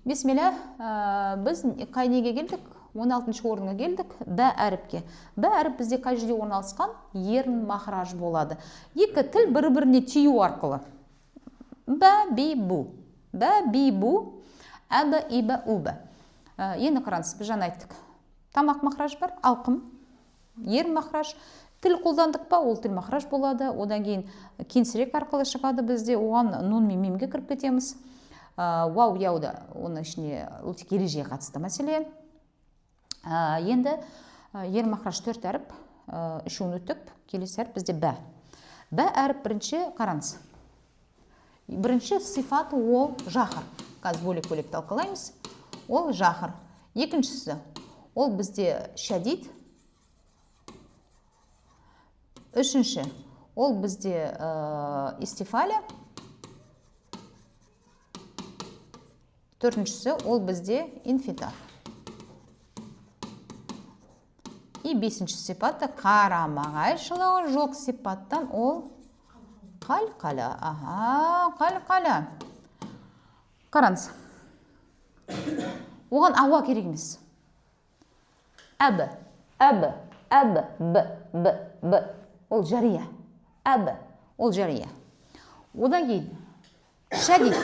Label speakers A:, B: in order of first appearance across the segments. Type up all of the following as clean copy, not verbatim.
A: Бисмилля, біз қай неге келдік? 16-шы орынға келдік, б әріпке. Б әріп бізде қай жерде орналасқан? Ерін махраж болады. Екі тіл бір-біріне тию арқылы. Б, би, бу. Б, би, бу. Әбі, ибі, убі. Енді қараңыз, біз жаңа айттық. Тамақ махраж бар, алқым. Ерін махраж. Тіл қолдандық па, ол тіл махраж болады. Одан кейін кеңсірек арқылы шығады бізде. Оған нун мен мимге кіріп кетеміз. Вау, яуда, оның ішіне ұлтик ережеге қатысты мәселе. Енді ерін махраж 4 әріп, үшеуін өттік, келесі әріп бізде б. Б әріп бірінші, қараңыз. Бірінші сифаты ол жахыр. Қазір бөлек-бөлек талқылаймыз. Ол жахыр. Екіншісі, ол бізде шадид. Үшінші, ол бізде истифаля. Төртіншісі, ол бізде инфитах. И бесінші сипатта қарама-қайшылығы жоқ сипаттан ол қалқала. Қалқала. Қараңыз. Оған ауа керек емес. Әбі, б. Ол жария. Әбі, ол жария. Одан кейін шадид.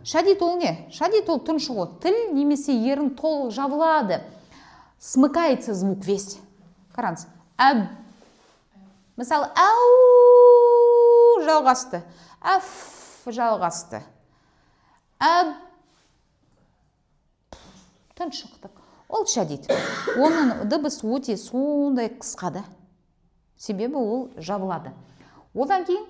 A: Шадид ол не? Шадид ол тұншығы. Тіл немесе ерін толық жабылады. Смыкается звук весь. Қараңыз. Әб. Мысалы, әу жалғасты. Әф жалғасты. Әб. Тұншықтық. Ол шадид. Оның дыбыс өте сондай қысқады. Себебі ол жабылады. Одан кейін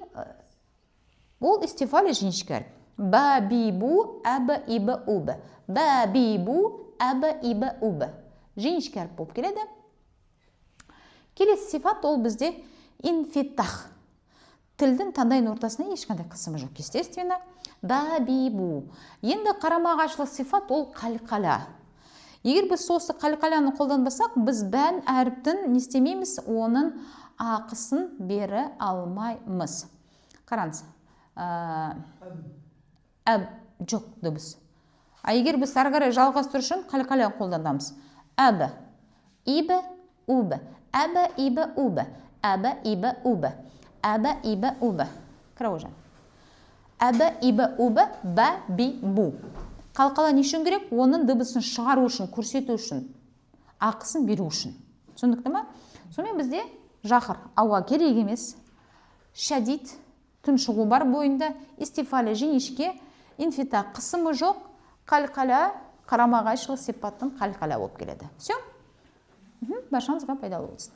A: ол истифаля жіңішке әріп. Ба, би, бу, әбі, ибі, убі. Ба, би, бу, әбі, ибі, убі. Жіңішке әріп болып келеді. Келесі сифат ол бізде инфитах. Тілдің таңдайын ортасына ешқандай қысымы жоқ, естественно. Ба, би, бу. Енді қарама-қайшылық сифат ол қалқала. Егер біз сосы қалқаланы қолданбасақ, біз бән әріптің не істемейміз, оның ақысын бері алмаймыз. Қараңыз. Әб жоқ дыбыс. Егер біз ары қарай жалғастыру үшін қалқаланы қолданамыз. Әбі, ибі, убі. Әбі, ибі, убі. Әбі, ибі, убі. Әбі, ибі, убі. Қара өжен. Әбі, ибі, убі, бә, би, бу. Қалқала не үшін керек? Оның дыбысын шығару үшін, көрсету үшін, ақысын беру үшін. Түсіндікті ма? Сонымен бізде жахыр, ауа керек емес, шадид, тұншығу бар бойында, истифаля жіңішке, инфита қысымы жоқ, қалқала, қарама-қайшылық сипаттың қалқала болып келеді. Все? Баршаңызға пайдалы болсын.